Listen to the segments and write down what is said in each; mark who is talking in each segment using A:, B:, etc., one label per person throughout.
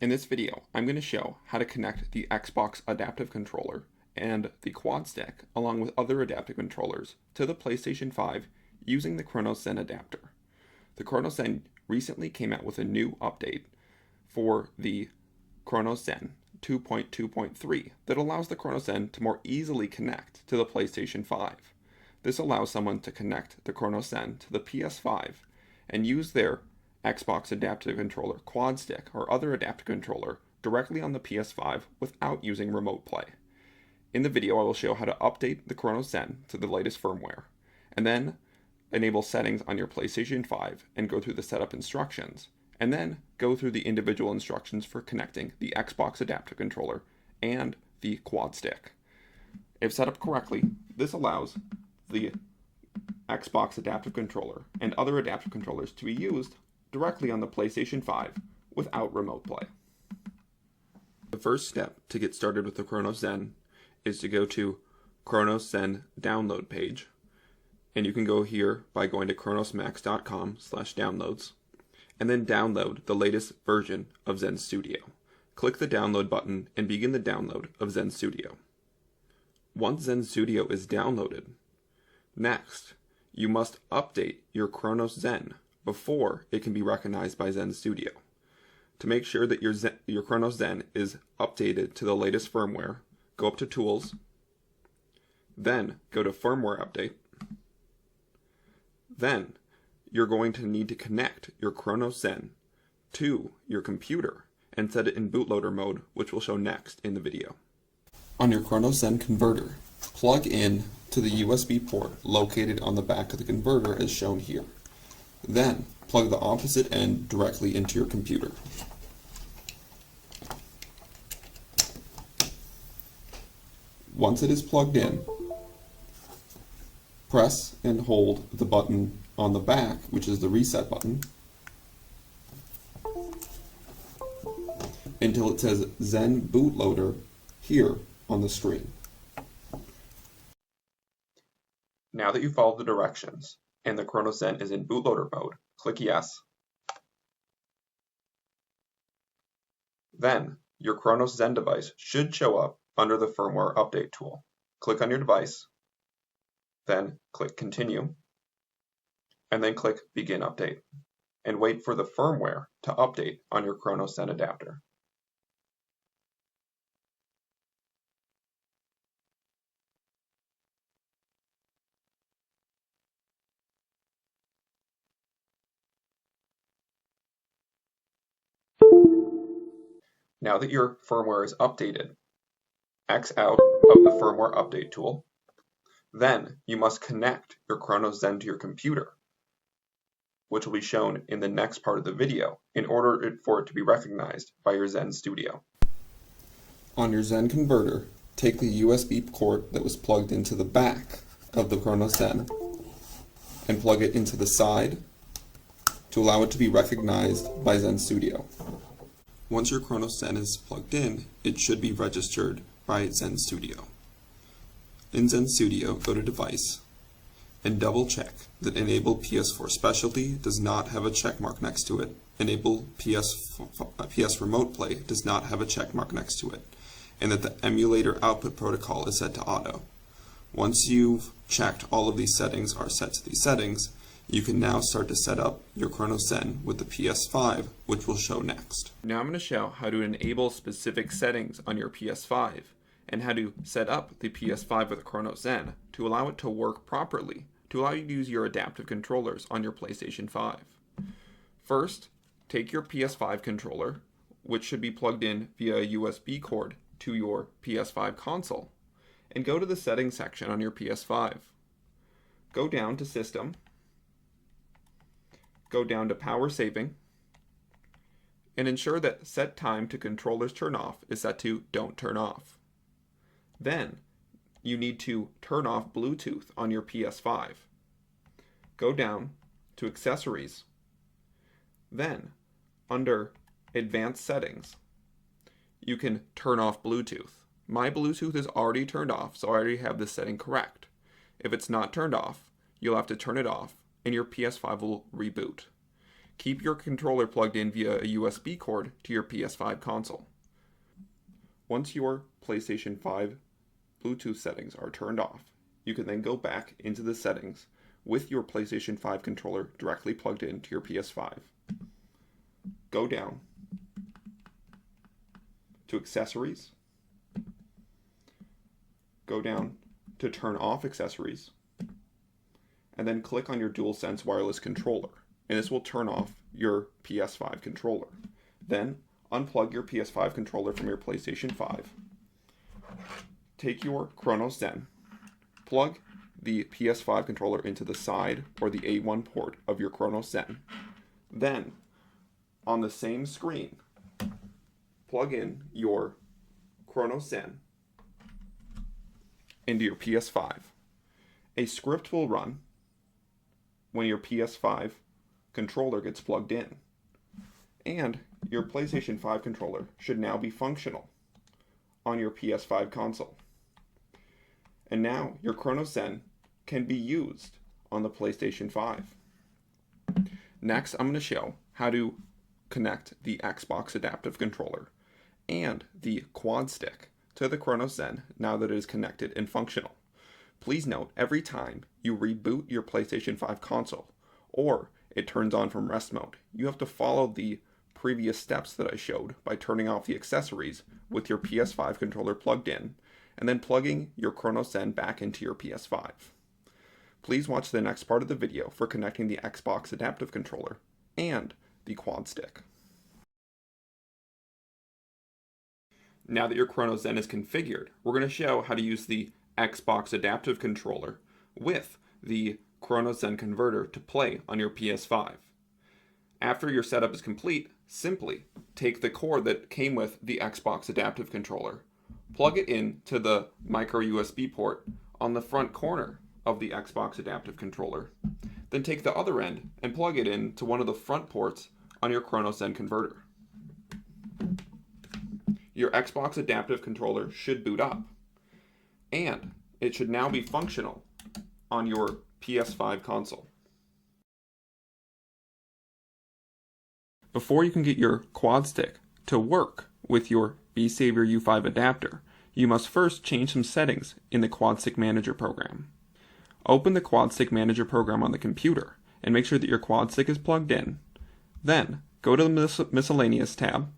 A: In this video, I'm going to show how to connect the Xbox adaptive controller and the Quadstick, along with other adaptive controllers, to the PlayStation 5 using the Cronus Zen adapter. The Cronus Zen recently came out with a new update for the Cronus Zen 2.2.3 that allows the Cronus Zen to more easily connect to the PlayStation 5. This allows someone to connect the Cronus Zen to the PS5 and use their Xbox adaptive controller, Quadstick, or other adaptive controller directly on the PS5 without using remote play. In the video, I will show how to update the Cronus Zen to the latest firmware, and then enable settings on your PlayStation 5 and go through the setup instructions, and then go through the individual instructions for connecting the Xbox adaptive controller and the Quadstick. If set up correctly, this allows the Xbox adaptive controller and other adaptive controllers to be used directly on the PlayStation 5 without remote play. The first step to get started with the Cronus Zen is to go to Cronus Zen download page, and you can go here by going to cronusmax.com/downloads and then download the latest version of Zen Studio. Click the download button and begin the download of Zen Studio. Once Zen Studio is downloaded, next you must update your Cronus Zen before it can be recognized by Zen Studio. To make sure that your Cronus Zen is updated to the latest firmware, go up to Tools, then go to Firmware Update. Then you're going to need to connect your Cronus Zen to your computer and set it in bootloader mode, which will show next in the video. On your Cronus Zen converter, plug in to the USB port located on the back of the converter as shown here. Then, plug the opposite end directly into your computer. Once it is plugged in, press and hold the button on the back, which is the reset button, until it says Zen Bootloader here on the screen. Now that you follow the directions, and the Cronus Zen is in bootloader mode, click Yes. Then, your Cronus Zen device should show up under the Firmware Update tool. Click on your device, then click Continue, and then click Begin Update, and wait for the firmware to update on your Cronus Zen adapter. Now that your firmware is updated, X out of the Firmware Update tool. Then you must connect your Cronus Zen to your computer, which will be shown in the next part of the video in order for it to be recognized by your Zen Studio. On your Zen converter, take the USB cord that was plugged into the back of the Cronus Zen and plug it into the side to allow it to be recognized by Zen Studio. Once your Cronus Zen is plugged in, it should be registered by Zen Studio. In Zen Studio, go to Device and double check that Enable PS4 Specialty does not have a check mark next to it, Enable PS Remote Play does not have a check mark next to it, and that the emulator output protocol is set to auto. Once you've checked all of these settings are set to these settings, you can now start to set up your Cronus Zen with the PS5, which will show next. Now I'm going to show how to enable specific settings on your PS5 and how to set up the PS5 with the Cronus Zen to allow it to work properly, to allow you to use your adaptive controllers on your PlayStation 5. First, take your PS5 controller, which should be plugged in via a USB cord to your PS5 console, and go to the settings section on your PS5. Go down to System, go down to Power Saving, and ensure that Set Time to Controllers Turn Off is set to Don't Turn Off. Then, you need to turn off Bluetooth on your PS5. Go down to Accessories. Then, under Advanced Settings, you can turn off Bluetooth. My Bluetooth is already turned off, so I already have this setting correct. If it's not turned off, you'll have to turn it off, and your PS5 will reboot. keep your controller plugged in via a USB cord to your PS5 console. Once your PlayStation 5 Bluetooth settings are turned off, you can then go back into the settings with your PlayStation 5 controller directly plugged into your PS5. Go down to Accessories, go down to Turn Off Accessories, and then click on your DualSense wireless controller, and this will turn off your PS5 controller. Then unplug your PS5 controller from your PlayStation 5. Take your Cronus Zen, plug the PS5 controller into the side or the A1 port of your Cronus Zen. Then, on the same screen, plug in your Cronus Zen into your PS5. A script will run when your PS5 controller gets plugged in, and your PlayStation 5 controller should now be functional on your PS5 console. And now your Cronus Zen can be used on the PlayStation 5. Next, I'm going to show how to connect the Xbox adaptive controller and the Quadstick to the Cronus Zen now that it is connected and functional. Please note, every time you reboot your PlayStation 5 console or it turns on from rest mode, you have to follow the previous steps that I showed by turning off the accessories with your PS5 controller plugged in and then plugging your Cronus Zen back into your PS5. Please watch the next part of the video for connecting the Xbox adaptive controller and the Quadstick. Now that your Cronus Zen is configured, we're going to show how to use the Xbox adaptive controller with the Cronus Zen converter to play on your PS5. After your setup is complete, simply take the cord that came with the Xbox adaptive controller, plug it in to the micro USB port on the front corner of the Xbox adaptive controller, then take the other end and plug it in to one of the front ports on your Cronus Zen converter. Your Xbox adaptive controller should boot up, and it should now be functional on your PS5 console. Before you can get your Quadstick to work with your V-Savior U5 adapter, you must first change some settings in the Quadstick Manager program. Open the Quadstick Manager program on the computer and make sure that your Quadstick is plugged in. Then go to the Miscellaneous tab,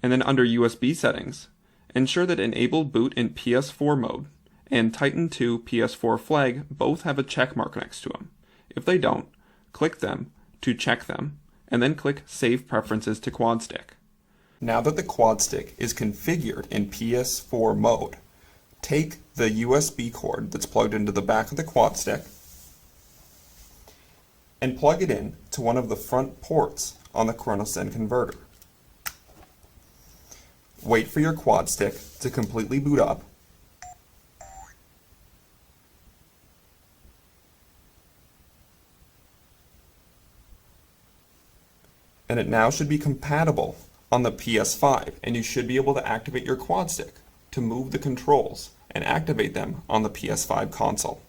A: and then under USB settings, ensure that Enable Boot in PS4 mode and Titan 2 PS4 flag both have a check mark next to them. If they don't, click them to check them, and then click Save Preferences to Quadstick. Now that the Quadstick is configured in PS4 mode, take the USB cord that's plugged into the back of the Quadstick and plug it in to one of the front ports on the Cronus Zen converter. Wait for your Quadstick to completely boot up, and it now should be compatible on the PS5, and you should be able to activate your Quadstick to move the controls and activate them on the PS5 console.